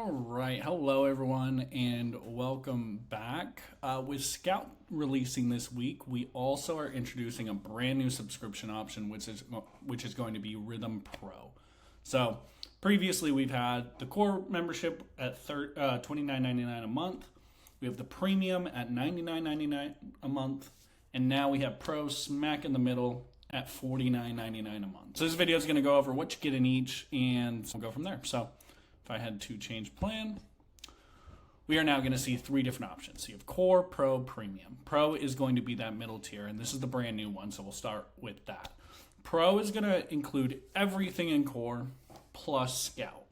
All right, hello everyone, and welcome back. With Scout releasing this week, we also are introducing a brand new subscription option, which is going to be Rithmm Pro. So previously, we've had the core membership at $29.99 a month. We have the premium at $99.99 a month, and now we have Pro smack in the middle at $49.99 a month. So this video is going to go over what you get in each, and we'll go from there. So if I had to change plan, we are now going to see three different options. So you have Core, Pro, Premium. Pro is going to be that middle tier, and this is the brand new one, so we'll start with that. Pro is going to include everything in Core plus Scout.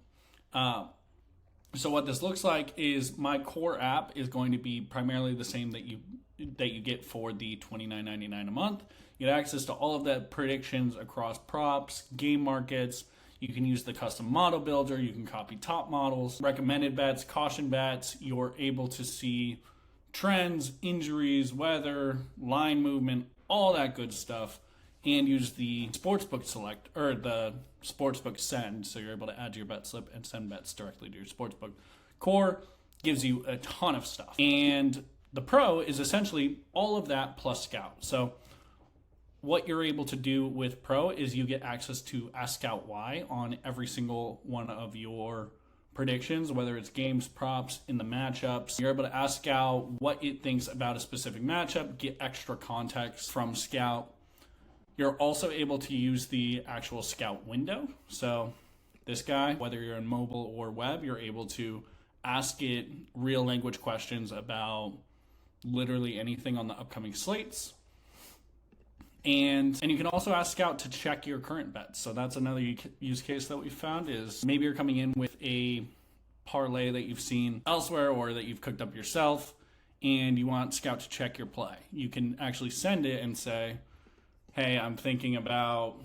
So what this looks like is my Core app is going to be primarily the same that you get for the $29.99 a month. You get access to all of the predictions across props, game markets. You can use the custom model builder. You can copy top models, recommended bets, caution bets. You're able to see trends, injuries, weather, line movement, all that good stuff, and use the sportsbook select or the sportsbook send. So you're able to add to your bet slip and send bets directly to your sportsbook. Core gives you a ton of stuff, and the Pro is essentially all of that plus Scout. So what you're able to do with Pro is you get access to Ask Scout Why on every single one of your predictions, whether it's games, props, in the matchups. You're able to ask Scout what it thinks about a specific matchup, get extra context from Scout. You're also able to use the actual Scout window. So this guy, whether you're in mobile or web, you're able to ask it real language questions about literally anything on the upcoming slates. And you can also ask Scout to check your current bets. So that's another use case that we found is maybe you're coming in with a parlay that you've seen elsewhere or that you've cooked up yourself, and you want Scout to check your play. You can actually send it and say, hey, I'm thinking about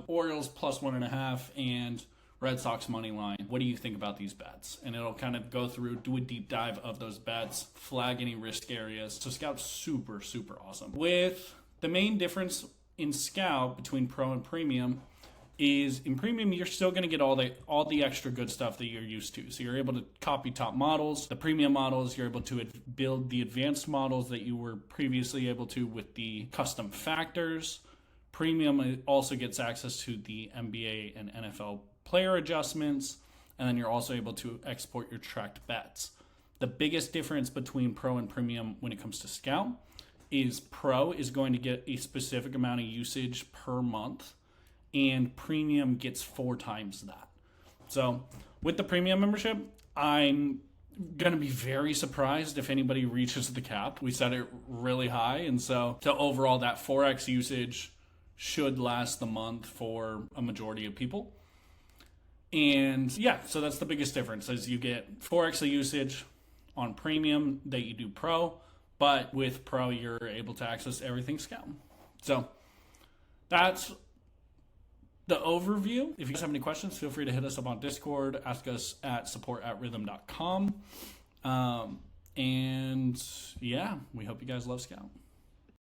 Orioles plus 1.5 and Red Sox money line. What do you think about these bets? And it'll kind of go through, do a deep dive of those bets, flag any risk areas. So Scout's super, super awesome. With the main difference in Scout between Pro and Premium is in Premium, you're still going to get all the extra good stuff that you're used to. So you're able to copy top models. The Premium models, you're able to build the advanced models that you were previously able to with the custom factors. Premium also gets access to the NBA and NFL player adjustments, and then you're also able to export your tracked bets. The biggest difference between Pro and Premium when it comes to Scout is Pro is going to get a specific amount of usage per month, and Premium gets 4 times that. So with the Premium membership, I'm going to be very surprised if anybody reaches the cap. We set it really high, and so overall that 4x usage should last the month for a majority of people. And yeah, so that's the biggest difference is you get 4x the usage on Premium that you do Pro, but with Pro, you're able to access everything Scout. So that's the overview. If you guys have any questions, feel free to hit us up on Discord, ask us at support@rithmm.com. And yeah, we hope you guys love Scout.